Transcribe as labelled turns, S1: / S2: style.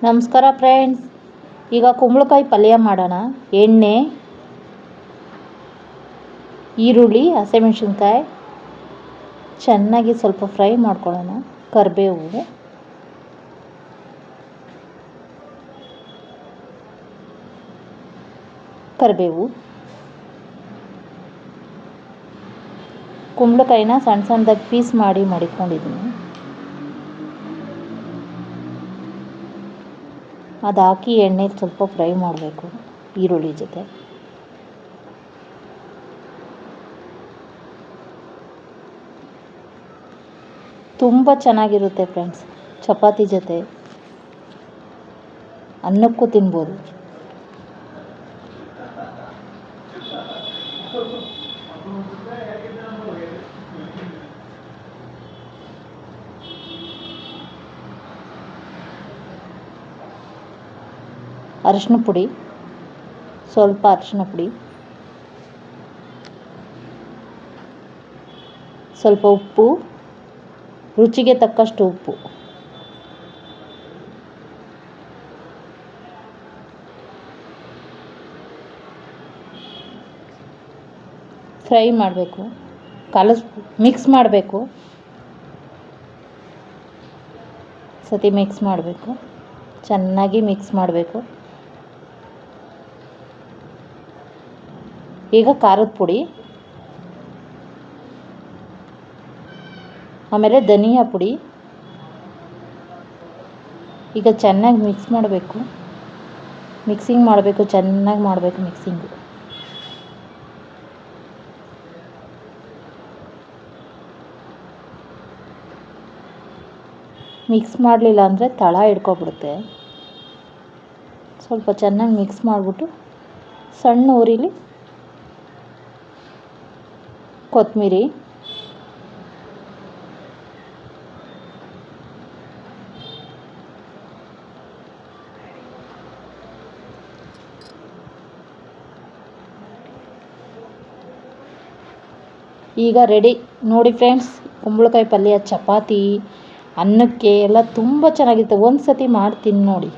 S1: ನಮಸ್ಕಾರ ಫ್ರೆಂಡ್ಸ್. ಈಗ ಕುಂಬಳಕಾಯಿ ಪಲ್ಯ ಮಾಡೋಣ. ಎಣ್ಣೆ, ಈರುಳ್ಳಿ, ಹಸಿಮೆಣಸಿನ್ಕಾಯಿ ಚೆನ್ನಾಗಿ ಸ್ವಲ್ಪ ಫ್ರೈ ಮಾಡ್ಕೊಳ್ಳೋಣ. ಕರಿಬೇವು, ಕುಂಬಳಕಾಯಿನ ಸಣ್ಣ ಸಣ್ಣದಾಗಿ ಪೀಸ್ ಮಾಡಿ ಮಡಿಕೊಂಡಿದ್ದೀನಿ. ಅದು ಹಾಕಿ ಎಣ್ಣೆಲಿ ಸ್ವಲ್ಪ ಫ್ರೈ ಮಾಡಬೇಕು ಈರುಳ್ಳಿ ಜೊತೆ. ತುಂಬ ಚೆನ್ನಾಗಿರುತ್ತೆ ಫ್ರೆಂಡ್ಸ್. ಚಪಾತಿ ಜೊತೆ, ಅನ್ನಕ್ಕೂ ತಿನ್ಬೋದು. ಅರಿಶಿನ ಪುಡಿ, ಸ್ವಲ್ಪ ಅರಿಶಿನ ಪುಡಿ, ಸ್ವಲ್ಪ ಉಪ್ಪು, ರುಚಿಗೆ ತಕ್ಕಷ್ಟು ಉಪ್ಪು, ಫ್ರೈ ಮಾಡಬೇಕು. ಮಿಕ್ಸ್ ಮಾಡಬೇಕು. ಸತಿ ಮಿಕ್ಸ್ ಮಾಡಬೇಕು, ಚೆನ್ನಾಗಿ ಮಿಕ್ಸ್ ಮಾಡಬೇಕು. ಈಗ ಖಾರದ ಪುಡಿ, ಆಮೇಲೆ ಧನಿಯಾ ಪುಡಿ. ಈಗ ಚೆನ್ನಾಗಿ ಮಿಕ್ಸ್ ಮಾಡಬೇಕು. ಚೆನ್ನಾಗಿ ಮಾಡಬೇಕು ಮಿಕ್ಸಿಂಗು. ಮಿಕ್ಸ್ ಮಾಡಲಿಲ್ಲ ಅಂದರೆ ತಳ ಹಿಡ್ಕೊಬಿಡುತ್ತೆ. ಸ್ವಲ್ಪ ಚೆನ್ನಾಗಿ ಮಿಕ್ಸ್ ಮಾಡಿಬಿಟ್ಟು ಸಣ್ಣ ಉರಿಲಿ ಕೊತ್ತಂಬರಿ, ಈಗ ರೆಡಿ ನೋಡಿ ಫ್ರೆಂಡ್ಸ್. ಕುಂಬಳಕಾಯಿ ಪಲ್ಯ ಚಪಾತಿ, ಅನ್ನಕ್ಕೆ ಎಲ್ಲ ತುಂಬ ಚೆನ್ನಾಗಿರುತ್ತೆ. ಒಂದು ಸತಿ ಮಾಡಿ ತಿಂದು ನೋಡಿ.